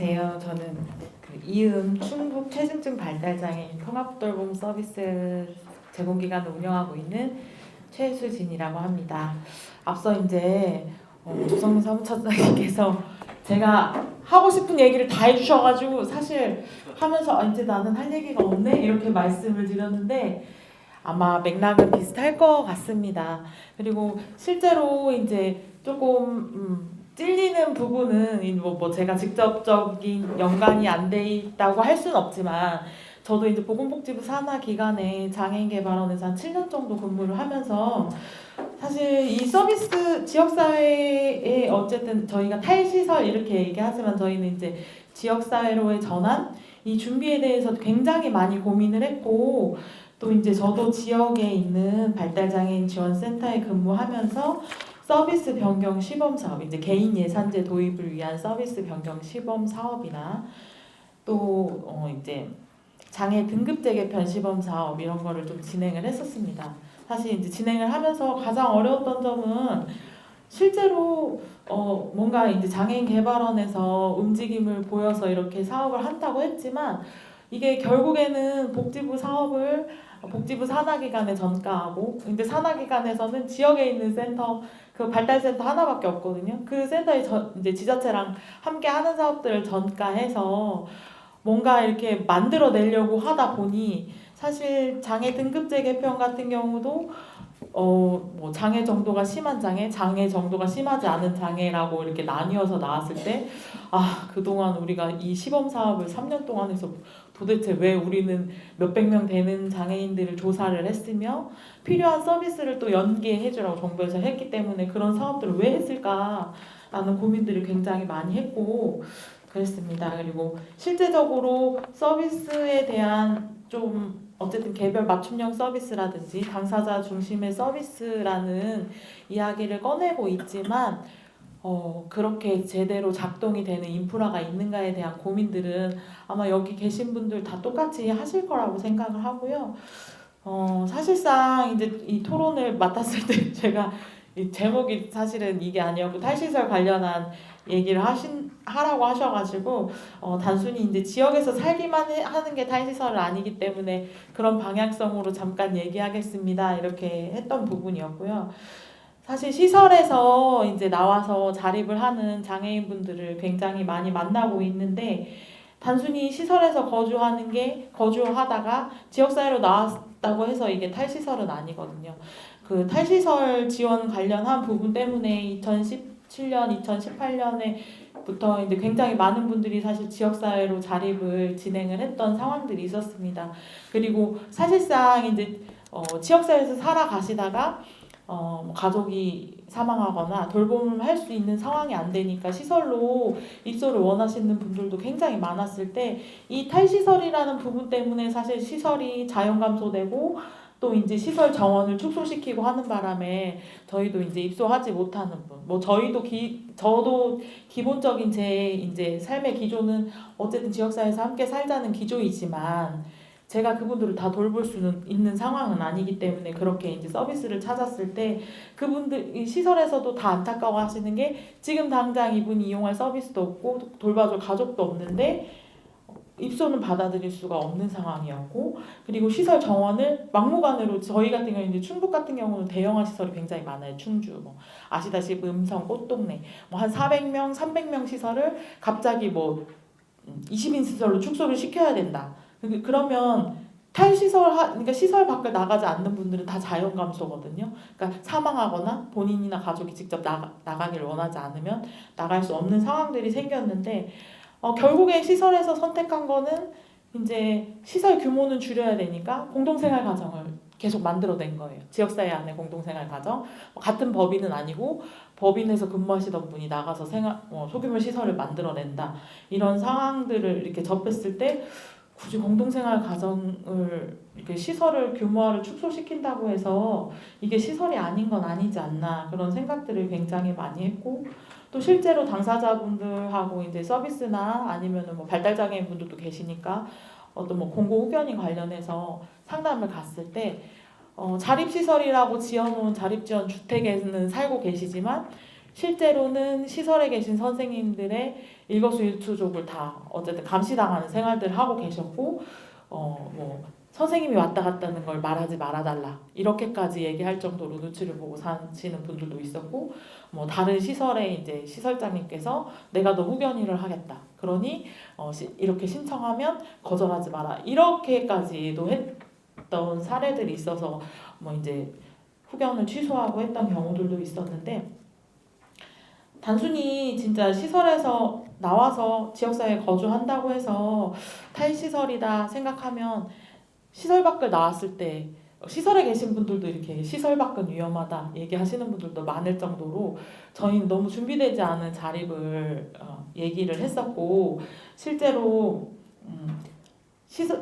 안녕하세요. 저는 이음 충북 체중증 발달장애인 통합돌봄 서비스 제공기관을 운영하고 있는 최수진이라고 합니다. 앞서 이제 조성민 사무처장님께서 제가 하고 싶은 얘기를 다 해주셔가지고 사실 하면서 이제 나는 할 얘기가 없네 이렇게 말씀을 드렸는데 아마 맥락은 비슷할 것 같습니다. 그리고 실제로 이제 조금 찔리는 부분은 뭐 제가 직접적인 연관이 안 돼 있다고 할 수는 없지만 저도 이제 보건복지부 산하 기관에 장애인 개발원에서 한 7년 정도 근무를 하면서 사실 이 서비스 지역사회에 어쨌든 저희가 탈시설 이렇게 얘기하지만 저희는 이제 지역사회로의 전환 이 준비에 대해서 굉장히 많이 고민을 했고 또 이제 저도 지역에 있는 발달장애인 지원센터에 근무하면서 서비스 변경 시범 사업, 이제 개인 예산제 도입을 위한 서비스 변경 시범 사업이나 또 이제 장애 등급제 개편 시범 사업 이런 거를 좀 진행을 했었습니다. 사실 이제 진행을 하면서 가장 어려웠던 점은 실제로 뭔가 이제 장애인 개발원에서 움직임을 보여서 이렇게 사업을 한다고 했지만 이게 결국에는 복지부 사업을 복지부 산하기관에 전가하고 근데 산하기관에서는 지역에 있는 센터 그 발달센터 하나밖에 없거든요. 그 센터에 이제 지자체랑 함께 하는 사업들을 전가해서 뭔가 이렇게 만들어내려고 하다 보니 사실 장애 등급제 개편 같은 경우도 뭐 장애 정도가 심한 장애, 장애 정도가 심하지 않은 장애라고 이렇게 나뉘어서 나왔을 때 그동안 우리가 이 시범 사업을 3년 동안 해서 도대체 왜 우리는 몇백 명 되는 장애인들을 조사를 했으며 필요한 서비스를 또 연계해 주라고 정부에서 했기 때문에 그런 사업들을 왜 했을까라는 고민들을 굉장히 많이 했고 그랬습니다. 그리고 실제적으로 서비스에 대한 좀 어쨌든 개별 맞춤형 서비스라든지 당사자 중심의 서비스라는 이야기를 꺼내고 있지만 그렇게 제대로 작동이 되는 인프라가 있는가에 대한 고민들은 아마 여기 계신 분들 다 똑같이 하실 거라고 생각을 하고요. 사실상 이제 이 토론을 맡았을 때 제가 이 제목이 사실은 이게 아니었고 탈시설 관련한 얘기를 하라고 하셔가지고 단순히 이제 지역에서 살기만 하는 게 탈시설은 아니기 때문에 그런 방향성으로 잠깐 얘기하겠습니다 이렇게 했던 부분이었고요. 사실 시설에서 이제 나와서 자립을 하는 장애인분들을 굉장히 많이 만나고 있는데 단순히 시설에서 거주하다가 지역사회로 나왔다고 해서 이게 탈시설은 아니거든요. 그 탈시설 지원 관련한 부분 때문에 2017년, 2018년에부터 이제 굉장히 많은 분들이 사실 지역사회로 자립을 진행을 했던 상황들이 있었습니다. 그리고 사실상 이제 지역사회에서 살아가시다가 가족이 사망하거나 돌봄을 할 수 있는 상황이 안 되니까 시설로 입소를 원하시는 분들도 굉장히 많았을 때 이 탈시설이라는 부분 때문에 사실 시설이 자연 감소되고 또 이제 시설 정원을 축소시키고 하는 바람에 저희도 이제 입소하지 못하는 분, 뭐 저도 기본적인 제 이제 삶의 기조는 어쨌든 지역사회에서 함께 살자는 기조이지만 제가 그분들을 다 돌볼 수는 있는 상황은 아니기 때문에 그렇게 이제 서비스를 찾았을 때 그분들 이 시설에서도 다 안타까워하시는 게 지금 당장 이분이 이용할 서비스도 없고 돌봐줄 가족도 없는데 입소는 받아들일 수가 없는 상황이었고 그리고 시설 정원을 막무가내로 저희 같은 경우는 이제 충북 같은 경우는 대형화 시설이 굉장히 많아요. 충주 뭐 아시다시피 음성 꽃동네 뭐 한 400명, 300명 시설을 갑자기 뭐 20인 시설로 축소를 시켜야 된다. 그러면 그러니까 시설 밖을 나가지 않는 분들은 다 자연 감소거든요. 그러니까 사망하거나 본인이나 가족이 직접 나가기를 원하지 않으면 나갈 수 없는 상황들이 생겼는데 결국에 시설에서 선택한 거는 이제 시설 규모는 줄여야 되니까 공동생활 가정을 계속 만들어낸 거예요. 지역사회 안에 공동생활 가정 같은 법인은 아니고 법인에서 근무하시던 분이 나가서 소규모 시설을 만들어낸다 이런 상황들을 이렇게 접했을 때 굳이 공동생활 가정을 이렇게 시설을 규모화를 축소시킨다고 해서 이게 시설이 아닌 건 아니지 않나 그런 생각들을 굉장히 많이 했고 또 실제로 당사자분들하고 이제 서비스나 아니면은 뭐 발달장애인 분들도 계시니까 어떤 뭐 공고 후견인 관련해서 상담을 갔을 때 자립시설이라고 지어놓은 자립지원 주택에는 살고 계시지만 실제로는 시설에 계신 선생님들의 일거수일투족을 다 어쨌든 감시당하는 생활들을 하고 계셨고 뭐 선생님이 왔다 갔다는 걸 말하지 말아달라 이렇게까지 얘기할 정도로 눈치를 보고 사시는 분들도 있었고 뭐 다른 시설의 이제 시설장님께서 내가 너 후견일을 하겠다 그러니 이렇게 신청하면 거절하지 마라 이렇게까지도 했던 사례들이 있어서 뭐 이제 후견을 취소하고 했던 경우들도 있었는데 단순히 진짜 시설에서 나와서 지역사회에 거주한다고 해서 탈시설이다 생각하면 시설 밖을 나왔을 때 시설에 계신 분들도 이렇게 시설 밖은 위험하다 얘기하시는 분들도 많을 정도로 저희는 너무 준비되지 않은 자립을 얘기를 했었고 실제로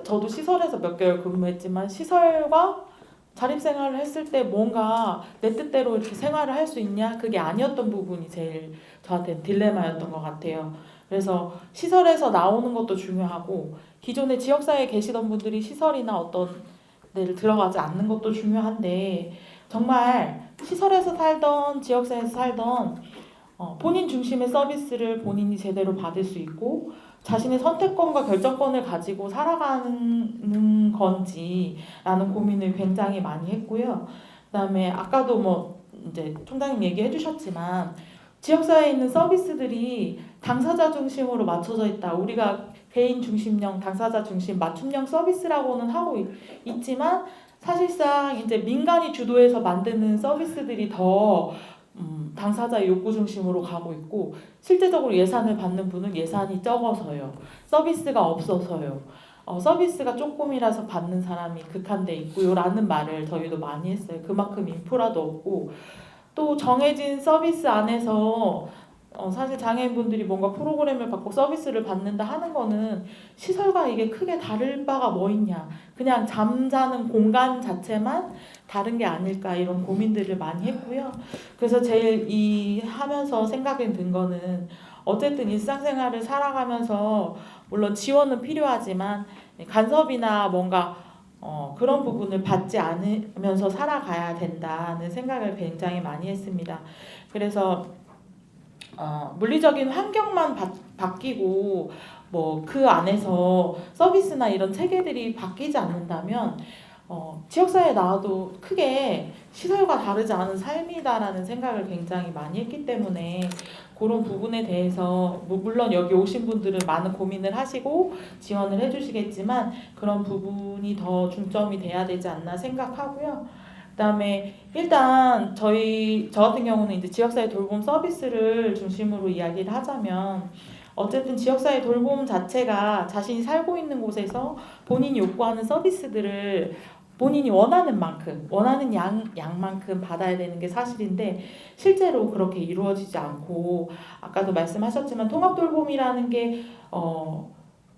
저도 시설에서 몇 개월 근무했지만 시설과 자립생활을 했을 때 뭔가 내 뜻대로 이렇게 생활을 할 수 있냐 그게 아니었던 부분이 제일 저한테는 딜레마였던 것 같아요. 그래서 시설에서 나오는 것도 중요하고 기존에 지역사회에 계시던 분들이 시설이나 어떤 데를 들어가지 않는 것도 중요한데 정말 시설에서 살던 지역사회에서 살던 본인 중심의 서비스를 본인이 제대로 받을 수 있고 자신의 선택권과 결정권을 가지고 살아가는 건지라는 고민을 굉장히 많이 했고요. 그다음에 아까도 뭐 이제 총장님 얘기해 주셨지만 지역사회에 있는 서비스들이 당사자 중심으로 맞춰져 있다. 우리가 개인 중심형, 당사자 중심, 맞춤형 서비스라고는 하고 있지만 사실상 이제 민간이 주도해서 만드는 서비스들이 더 당사자의 욕구 중심으로 가고 있고 실제적으로 예산을 받는 분은 예산이 적어서요. 서비스가 없어서요. 서비스가 조금이라서 받는 사람이 극한돼 있고요. 라는 말을 저희도 많이 했어요. 그만큼 인프라도 없고 또 정해진 서비스 안에서 사실 장애인분들이 뭔가 프로그램을 받고 서비스를 받는다 하는 거는 시설과 이게 크게 다를 바가 뭐 있냐 그냥 잠자는 공간 자체만 다른 게 아닐까 이런 고민들을 많이 했고요. 그래서 제일 이 하면서 생각이 든 거는 어쨌든 일상생활을 살아가면서 물론 지원은 필요하지만 간섭이나 뭔가 그런 부분을 받지 않으면서 살아가야 된다는 생각을 굉장히 많이 했습니다. 그래서 물리적인 환경만 바뀌고 뭐 그 안에서 서비스나 이런 체계들이 바뀌지 않는다면 지역사회에 나와도 크게 시설과 다르지 않은 삶이다라는 생각을 굉장히 많이 했기 때문에 그런 부분에 대해서 물론 여기 오신 분들은 많은 고민을 하시고 지원을 해주시겠지만 그런 부분이 더 중점이 돼야 되지 않나 생각하고요. 그다음에 일단 저 같은 경우는 이제 지역사회 돌봄 서비스를 중심으로 이야기를 하자면 어쨌든 지역사회 돌봄 자체가 자신이 살고 있는 곳에서 본인이 요구하는 서비스들을 본인이 원하는 만큼 원하는 양만큼 받아야 되는 게 사실인데 실제로 그렇게 이루어지지 않고 아까도 말씀하셨지만 통합돌봄이라는 게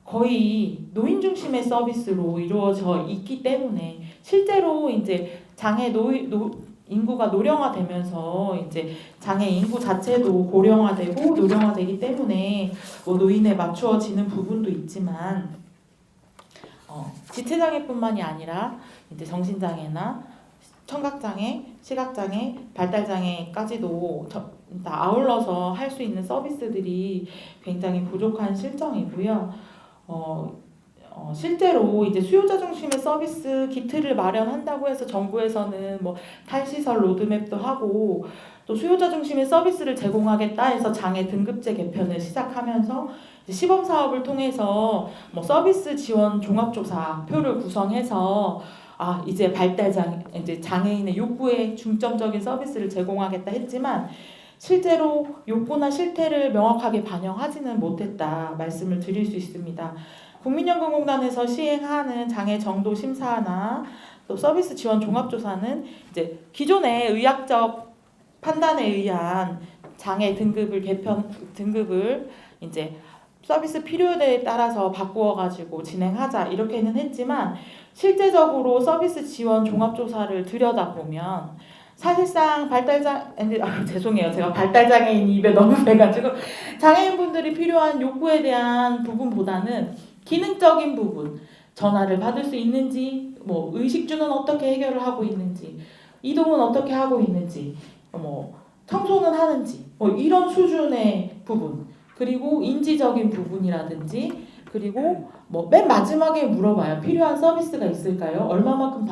거의 노인 중심의 서비스로 이루어져 있기 때문에 실제로 이제 인구가 노령화되면서 이제 장애 인구 자체도 고령화되고 노령화되기 때문에 뭐 노인에 맞추어지는 부분도 있지만 지체장애뿐만이 아니라 이제 정신장애나 청각장애, 시각장애, 발달장애까지도 다 아울러서 할 수 있는 서비스들이 굉장히 부족한 실정이고요. 실제로 이제 수요자 중심의 서비스 기틀을 마련한다고 해서 정부에서는 뭐 탈시설 로드맵도 하고 또 수요자 중심의 서비스를 제공하겠다 해서 장애 등급제 개편을 시작하면서 시범 사업을 통해서 뭐 서비스 지원 종합조사 표를 구성해서 이제 이제 장애인의 욕구에 중점적인 서비스를 제공하겠다 했지만 실제로 욕구나 실태를 명확하게 반영하지는 못했다 말씀을 드릴 수 있습니다. 국민연금공단에서 시행하는 장애 정도 심사나 또 서비스 지원 종합조사는 이제 기존의 의학적 판단에 의한 장애 등급을 이제 서비스 필요에 따라서 바꾸어 가지고 진행하자 이렇게는 했지만 실제적으로 서비스 지원 종합조사를 들여다보면 사실상 죄송해요. 제가 발달장애인 입에 너무 배가지고 장애인분들이 필요한 욕구에 대한 부분보다는 기능적인 부분, 전화를 받을 수 있는지, 뭐 의식주는 어떻게 해결을 하고 있는지, 이동은 어떻게 하고 있는지, 뭐 청소는 하는지, 뭐 이런 수준의 부분, 그리고 인지적인 부분이라든지 그리고 뭐 맨 마지막에 물어봐요. 필요한 서비스가 있을까요? 얼마만큼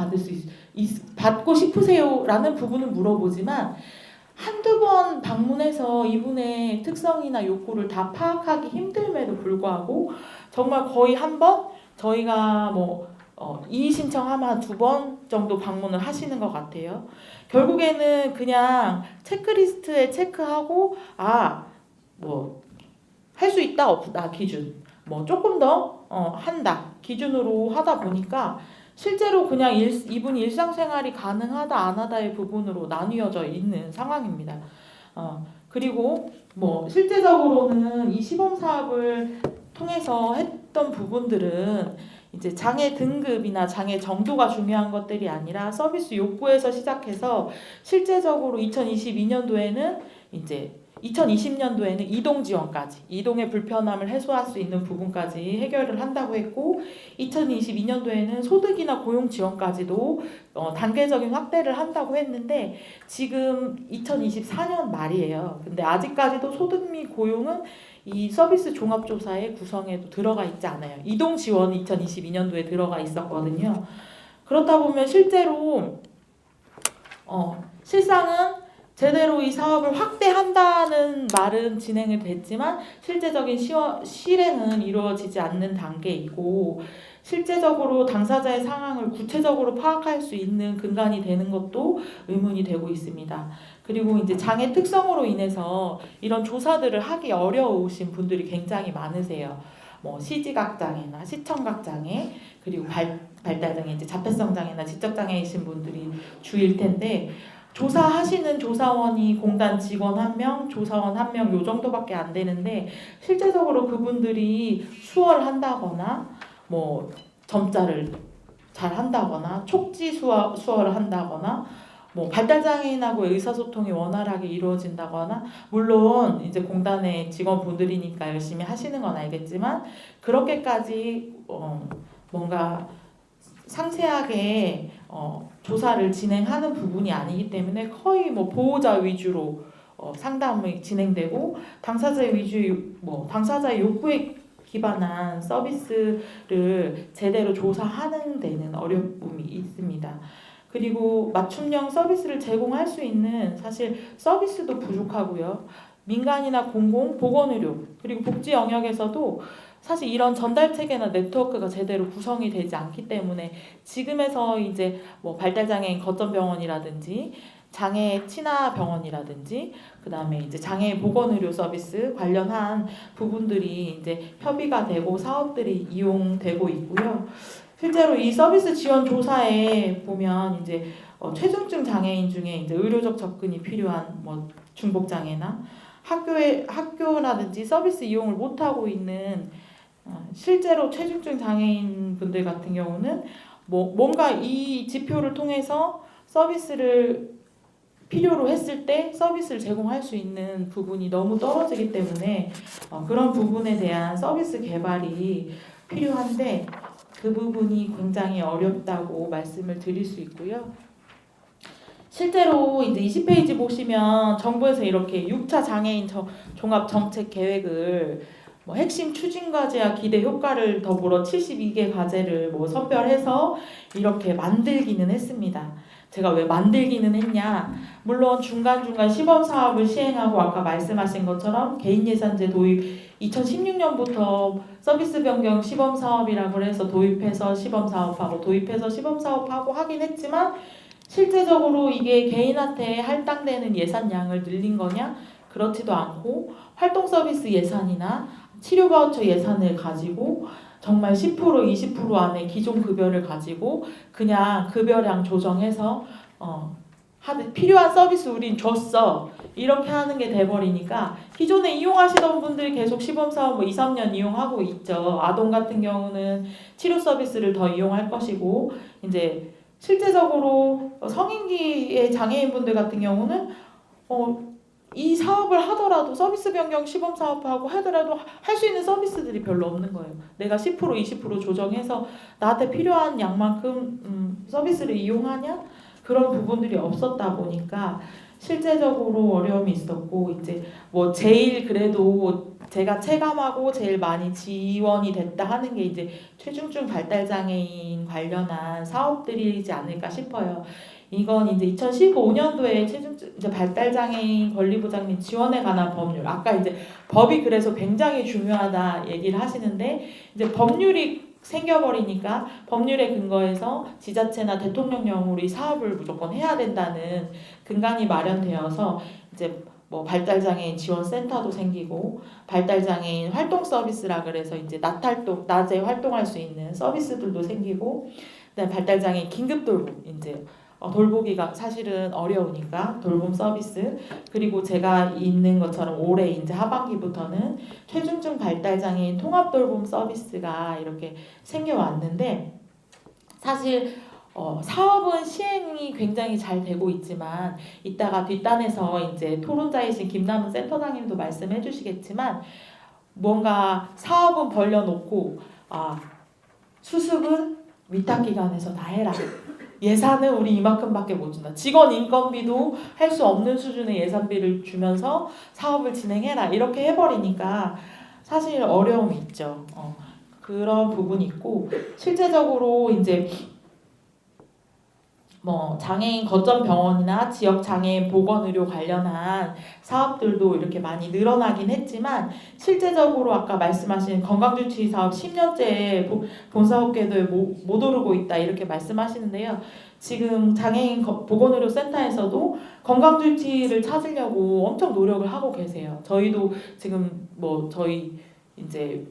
받고 싶으세요? 라는 부분은 물어보지만 한두 번 방문해서 이분의 특성이나 욕구를 다 파악하기 힘듦에도 불구하고 정말 거의 한 번 저희가 이의 신청하면 두 번 정도 방문을 하시는 것 같아요. 결국에는 그냥 체크리스트에 체크하고 할 수 있다 없다 기준 조금 더 한다 기준으로 하다 보니까 실제로 그냥 이분 일상생활이 가능하다 안 하다의 부분으로 나뉘어져 있는 상황입니다. 그리고 실제적으로는 이 시범 사업을 통해서 했던 부분들은 이제 장애 등급이나 장애 정도가 중요한 것들이 아니라 서비스 욕구에서 시작해서 실제적으로 2022년도에는 이제 2020년도에는 이동 지원까지, 이동의 불편함을 해소할 수 있는 부분까지 해결을 한다고 했고 2022년도에는 소득이나 고용 지원까지도 단계적인 확대를 한다고 했는데 지금 2024년 말이에요. 근데 아직까지도 소득 및 고용은 이 서비스 종합조사의 구성에도 들어가 있지 않아요. 이동 지원이 2022년도에 들어가 있었거든요. 그렇다 보면 실제로 실상은 제대로 이 사업을 확대한다는 말은 진행이 됐지만 실제적인 실행은 이루어지지 않는 단계이고 실제적으로 당사자의 상황을 구체적으로 파악할 수 있는 근간이 되는 것도 의문이 되고 있습니다. 그리고 이제 장애 특성으로 인해서 이런 조사들을 하기 어려우신 분들이 굉장히 많으세요. 시지각 장애나 시청각 장애 그리고 발달 장애, 이제 자폐성 장애나 지적 장애이신 분들이 주일 텐데 조사하시는 조사원이 공단 직원 1명, 조사원 1명 요 정도밖에 안 되는데 실제적으로 그분들이 수월한다거나 점자를 잘 한다거나 촉지 수어를 한다거나 발달장애인하고 의사소통이 원활하게 이루어진다거나 물론 이제 공단의 직원분들이니까 열심히 하시는 건 알겠지만 그렇게까지 뭔가 상세하게 조사를 진행하는 부분이 아니기 때문에 거의 보호자 위주로 상담이 진행되고 당사자의 당사자의 욕구에 기반한 서비스를 제대로 조사하는 데는 어려움이 있습니다. 그리고 맞춤형 서비스를 제공할 수 있는 사실 서비스도 부족하고요. 민간이나 공공, 보건의료 그리고 복지 영역에서도 사실 이런 전달 체계나 네트워크가 제대로 구성이 되지 않기 때문에 지금에서 이제 발달장애인 거점병원이라든지 장애 친화 병원이라든지 그다음에 이제 장애 보건의료 서비스 관련한 부분들이 이제 협의가 되고 사업들이 이용되고 있고요. 실제로 이 서비스 지원 조사에 보면 이제 최중증 장애인 중에 이제 의료적 접근이 필요한 중복 장애나 학교라든지 서비스 이용을 못 하고 있는 실제로 최중증 장애인 분들 같은 경우는 뭔가 이 지표를 통해서 서비스를 필요로 했을 때 서비스를 제공할 수 있는 부분이 너무 떨어지기 때문에 그런 부분에 대한 서비스 개발이 필요한데 그 부분이 굉장히 어렵다고 말씀을 드릴 수 있고요. 실제로 이제 20페이지 보시면 정부에서 이렇게 6차 장애인 종합 정책 계획을 핵심 추진 과제와 기대 효과를 더불어 72개 과제를 선별해서 이렇게 만들기는 했습니다. 제가 왜 만들기는 했냐? 물론 중간중간 시범 사업을 시행하고 아까 말씀하신 것처럼 개인 예산제 도입 2016년부터 서비스 변경 시범 사업이라고 해서 도입해서 시범 사업하고 도입해서 시범 사업하고 하긴 했지만 실제적으로 이게 개인한테 할당되는 예산량을 늘린 거냐? 그렇지도 않고 활동 서비스 예산이나 치료 바우처 예산을 가지고 정말 10% 20% 안에 기존 급여를 가지고 그냥 급여량 조정해서 필요한 서비스 우린 줬어 이렇게 하는 게 돼버리니까 기존에 이용하시던 분들이 계속 시범사업 2, 3년 이용하고 있죠. 아동 같은 경우는 치료 서비스를 더 이용할 것이고 이제 실제적으로 성인기의 장애인분들 같은 경우는 이 사업을 하더라도 서비스 변경 시범 사업하고 하더라도 할 수 있는 서비스들이 별로 없는 거예요. 내가 10% 20% 조정해서 나한테 필요한 양만큼 서비스를 이용하냐? 그런 부분들이 없었다 보니까 실제적으로 어려움이 있었고 이제 제일 그래도 제가 체감하고 제일 많이 지원이 됐다 하는 게 이제 최중증 발달장애인 관련한 사업들이지 않을까 싶어요. 이건 이제 2015년도에 최중증 이제 발달장애인 권리보장 및 지원에 관한 법률. 아까 이제 법이 그래서 굉장히 중요하다 얘기를 하시는데 이제 법률이 생겨버리니까 법률에 근거해서 지자체나 대통령령으로 이 사업을 무조건 해야 된다는 근간이 마련되어서 이제 뭐 발달장애인 지원센터도 생기고 발달장애인 활동 서비스라 그래서 이제 낮에 활동할 수 있는 서비스들도 생기고 그다음에 발달장애인 긴급 돌봄 이제 돌보기가 사실은 어려우니까 돌봄 서비스 그리고 제가 있는 것처럼 올해 이제 하반기부터는 최중증 발달장애인 통합 돌봄 서비스가 이렇게 생겨왔는데 사실 사업은 시행이 굉장히 잘 되고 있지만 이따가 뒷단에서 이제 토론자이신 김남은 센터장님도 말씀해 주시겠지만 뭔가 사업은 벌려놓고 수습은 위탁기관에서 다 해라. 예산은 우리 이만큼밖에 못 준다. 직원 인건비도 할 수 없는 수준의 예산비를 주면서 사업을 진행해라. 이렇게 해버리니까 사실 어려움이 있죠. 그런 부분이 있고 실제적으로 이제 뭐 장애인 거점 병원이나 지역 장애인 보건 의료 관련한 사업들도 이렇게 많이 늘어나긴 했지만 실제적으로 아까 말씀하신 건강주치 사업 10년째 본사업 궤도에 못 오르고 있다 이렇게 말씀하시는데요. 지금 장애인 보건 의료 센터에서도 건강주치를 찾으려고 엄청 노력을 하고 계세요. 저희도 지금 뭐 저희 이제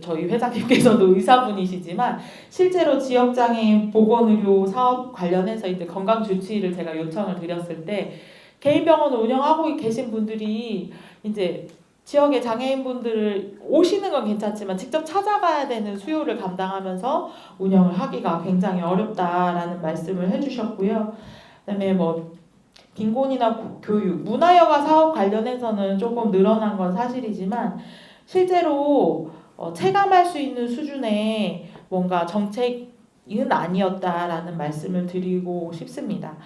저희 회장님께서도 의사분이시지만 실제로 지역장애인 보건의료 사업 관련해서 이제 건강주치의를 제가 요청을 드렸을 때 개인 병원을 운영하고 계신 분들이 이제 지역의 장애인분들을 오시는 건 괜찮지만 직접 찾아가야 되는 수요를 감당하면서 운영을 하기가 굉장히 어렵다라는 말씀을 해주셨고요. 그다음에 뭐 빈곤이나 교육, 문화여가 사업 관련해서는 조금 늘어난 건 사실이지만 실제로 체감할 수 있는 수준의 뭔가 정책은 아니었다라는 말씀을 드리고 싶습니다.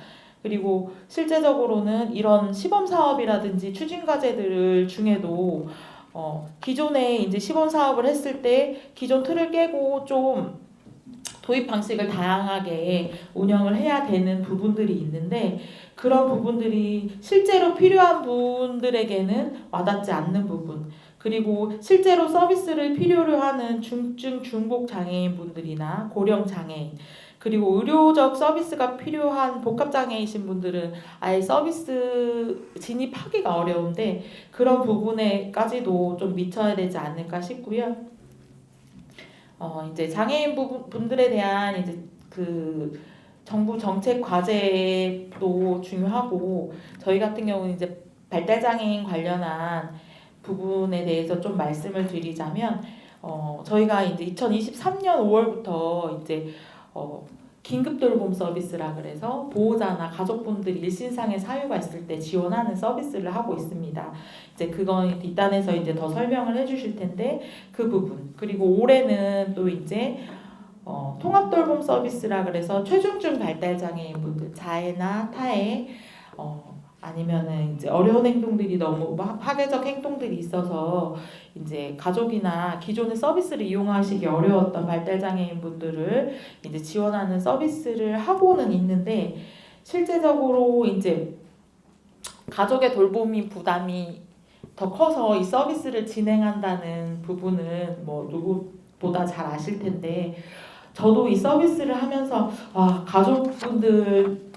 그리고 실제적으로는 이런 시범 사업이라든지 추진 과제들 중에도 기존에 이제 시범 사업을 했을 때 기존 틀을 깨고 좀 도입 방식을 다양하게 운영을 해야 되는 부분들이 있는데 그런 부분들이 실제로 필요한 분들에게는 와닿지 않는 부분 그리고 실제로 서비스를 필요로 하는 중증 중복 장애인 분들이나 고령 장애인 그리고 의료적 서비스가 필요한 복합 장애이신 분들은 아예 서비스 진입하기가 어려운데 그런 부분에까지도 좀 미쳐야 되지 않을까 싶고요. 이제 장애인 분들에 대한 이제 그 정부 정책 과제도 중요하고 저희 같은 경우는 이제 발달 장애인 관련한 부분에 대해서 좀 말씀을 드리자면 저희가 이제 2023년 5월부터 이제 긴급 돌봄 서비스라 그래서 보호자나 가족분들이 일신상의 사유가 있을 때 지원하는 서비스를 하고 있습니다. 이제 그건 뒷단에서 이제 더 설명을 해주실 텐데 그 부분 그리고 올해는 또 이제 통합 돌봄 서비스라 그래서 최중증 발달 장애인 분들 자해나 타해 아니면은 이제 어려운 행동들이 너무 파괴적 행동들이 있어서 이제 가족이나 기존의 서비스를 이용하시기 어려웠던 발달 장애인 분들을 이제 지원하는 서비스를 하고는 있는데 실제적으로 이제 가족의 돌봄이 부담이 더 커서 이 서비스를 진행한다는 부분은 뭐 누구보다 잘 아실 텐데 저도 이 서비스를 하면서 가족분들이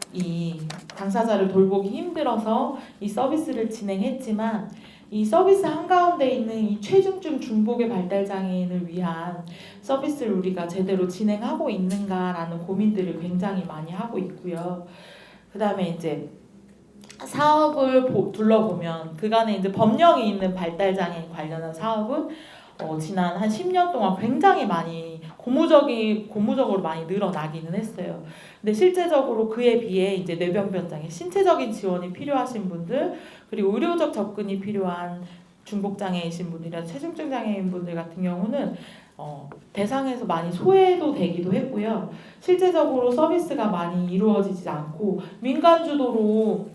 당사자를 돌보기 힘들어서 이 서비스를 진행했지만 이 서비스 한가운데 있는 이 최중증 중복의 발달 장애인을 위한 서비스를 우리가 제대로 진행하고 있는가라는 고민들을 굉장히 많이 하고 있고요. 그다음에 이제 사업을 둘러보면 그간에 이제 법령이 있는 발달 장애인 관련한 사업은 지난 한 10년 동안 굉장히 많이 고무적으로 많이 늘어나기는 했어요. 근데 실제적으로 그에 비해 이제 뇌병변 장애, 신체적인 지원이 필요하신 분들, 그리고 의료적 접근이 필요한 중복 장애이신 분들이나 체중증 장애인 분들 같은 경우는 대상에서 많이 소외도 되기도 했고요. 실제적으로 서비스가 많이 이루어지지 않고 민간 주도로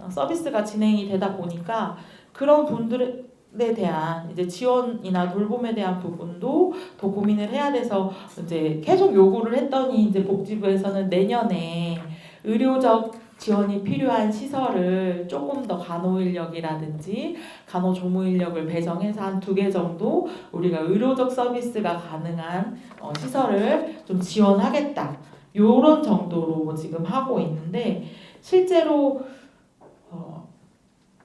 서비스가 진행이 되다 보니까 그런 분들의 대한 이제 지원이나 돌봄에 대한 부분도 더 고민을 해야 돼서 이제 계속 요구를 했더니 이제 복지부에서는 내년에 의료적 지원이 필요한 시설을 조금 더 간호인력이라든지 간호조무인력을 배정해서 한 2개 정도 우리가 의료적 서비스가 가능한 시설을 좀 지원하겠다. 요런 정도로 지금 하고 있는데 실제로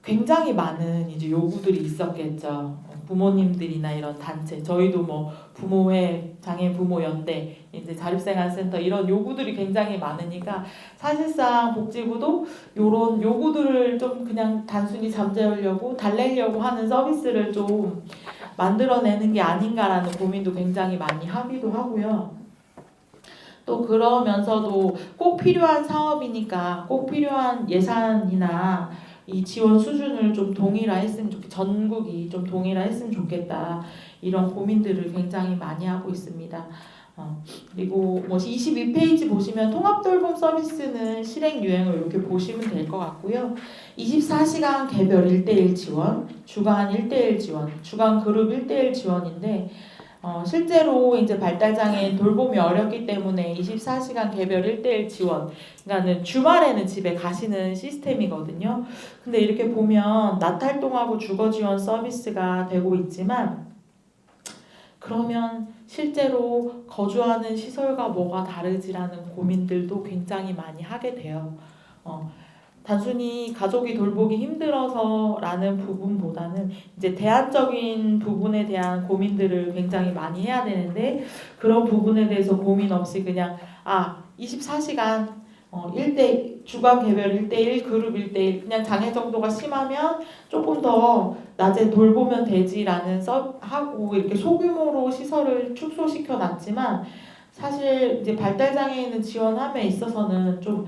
굉장히 많은 이제 요구들이 있었겠죠. 부모님들이나 이런 단체, 저희도 뭐 부모회, 장애인 부모 연대, 이제 자립생활센터 이런 요구들이 굉장히 많으니까 사실상 복지부도 이런 요구들을 좀 그냥 단순히 잠재우려고 달래려고 하는 서비스를 좀 만들어내는 게 아닌가라는 고민도 굉장히 많이 하기도 하고요. 또 그러면서도 꼭 필요한 사업이니까 꼭 필요한 예산이나 이 지원 수준을 좀 동일화했으면 전국이 좀 동일화했으면 좋겠다. 이런 고민들을 굉장히 많이 하고 있습니다. 그리고 뭐 22페이지 보시면 통합돌봄 서비스는 실행 유형을 이렇게 보시면 될 것 같고요. 24시간 개별 1대1 지원, 주간 1대1 지원, 주간 그룹 1대1 지원인데 실제로 이제 발달장애인 돌봄이 어렵기 때문에 24시간 개별 1대1 지원, 그러니까는 주말에는 집에 가시는 시스템이거든요. 근데 이렇게 보면 낮 활동하고 주거 지원 서비스가 되고 있지만 그러면 실제로 거주하는 시설과 뭐가 다르지라는 고민들도 굉장히 많이 하게 돼요. 단순히 가족이 돌보기 힘들어서라는 부분보다는 이제 대안적인 부분에 대한 고민들을 굉장히 많이 해야 되는데 그런 부분에 대해서 고민 없이 그냥 24시간 1대 주간 개별 1대1 그룹 1대1 그냥 장애 정도가 심하면 조금 더 낮에 돌보면 되지라는 하고 이렇게 소규모로 시설을 축소시켜 놨지만 사실 이제 발달장애인을 지원함에 있어서는 좀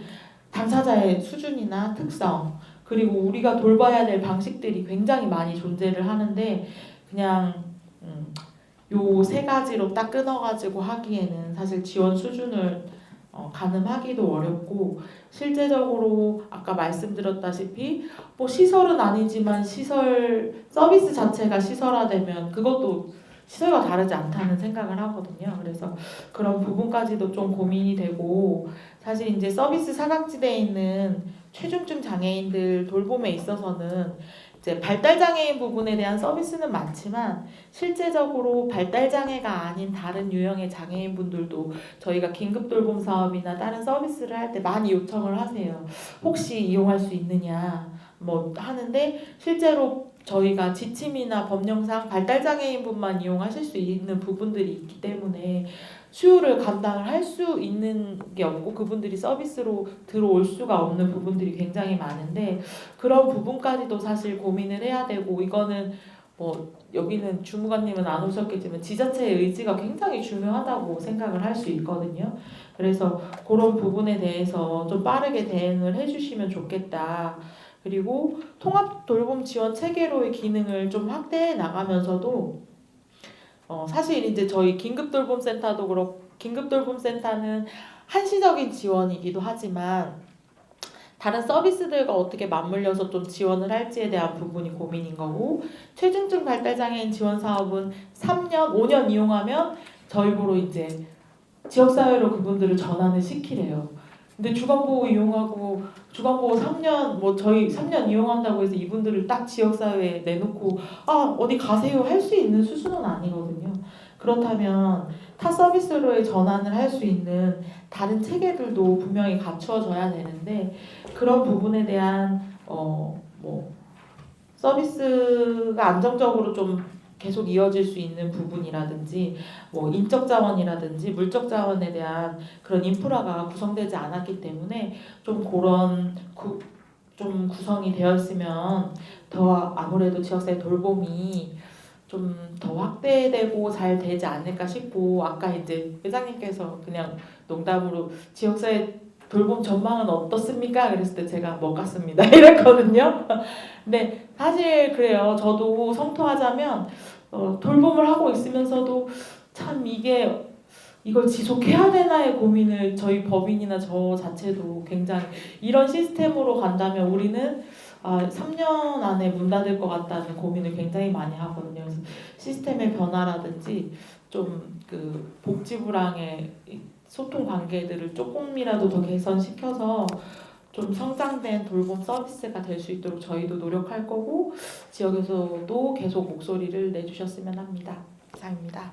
당사자의 수준이나 특성 그리고 우리가 돌봐야 될 방식들이 굉장히 많이 존재를 하는데 그냥 요 3가지로 딱 끊어가지고 하기에는 사실 지원 수준을 가늠하기도 어렵고 실제적으로 아까 말씀드렸다시피 뭐 시설은 아니지만 시설 서비스 자체가 시설화되면 그것도 시설과 다르지 않다는 생각을 하거든요. 그래서 그런 부분까지도 좀 고민이 되고 사실 이제 서비스 사각지대에 있는 최중증 장애인들 돌봄에 있어서는 이제 발달 장애인 부분에 대한 서비스는 많지만 실제적으로 발달 장애가 아닌 다른 유형의 장애인 분들도 저희가 긴급 돌봄 사업이나 다른 서비스를 할 때 많이 요청을 하세요. 혹시 이용할 수 있느냐 뭐 하는데 실제로 저희가 지침이나 법령상 발달장애인분만 이용하실 수 있는 부분들이 있기 때문에 수요를 감당을 할 수 있는 게 없고 그분들이 서비스로 들어올 수가 없는 부분들이 굉장히 많은데 그런 부분까지도 사실 고민을 해야 되고 이거는 뭐 여기는 주무관님은 안 오셨겠지만 지자체의 의지가 굉장히 중요하다고 생각을 할 수 있거든요. 그래서 그런 부분에 대해서 좀 빠르게 대응을 해주시면 좋겠다. 그리고 통합 돌봄 지원 체계로의 기능을 좀 확대해 나가면서도 사실 이제 저희 긴급 돌봄 센터도 그렇고 긴급 돌봄 센터는 한시적인 지원이기도 하지만 다른 서비스들과 어떻게 맞물려서 좀 지원을 할지에 대한 부분이 고민인 거고 최중증 발달장애인 지원 사업은 3년, 5년 이용하면 저희 보러 이제 지역사회로 그분들을 전환을 시키래요. 근데 주간보호 이용하고 주간보호 3년 뭐 저희 3년 이용한다고 해서 이분들을 딱 지역사회에 내놓고 어디 가세요 할 수 있는 수준은 아니거든요. 그렇다면 타 서비스로의 전환을 할 수 있는 다른 체계들도 분명히 갖추어져야 되는데 그런 부분에 대한 뭐 서비스가 안정적으로 좀 계속 이어질 수 있는 부분이라든지 뭐 인적 자원이라든지 물적 자원에 대한 그런 인프라가 구성되지 않았기 때문에 좀 그런 좀 구성이 되었으면 더 아무래도 지역사회 돌봄이 좀 더 확대되고 잘 되지 않을까 싶고 아까 이제 회장님께서 그냥 농담으로 지역사회 돌봄 전망은 어떻습니까? 그랬을 때 제가 못 갔습니다 이랬거든요. 근데 사실 그래요. 저도 성토하자면 돌봄을 하고 있으면서도 참 이걸 지속해야 되나의 고민을 저희 법인이나 저 자체도 굉장히 이런 시스템으로 간다면 우리는 3년 안에 문 닫을 것 같다는 고민을 굉장히 많이 하거든요. 그래서 시스템의 변화라든지 좀 그 복지부랑의 이 소통 관계들을 조금이라도 더 개선시켜서 좀 성장된 돌봄 서비스가 될 수 있도록 저희도 노력할 거고 지역에서도 계속 목소리를 내주셨으면 합니다. 이상입니다.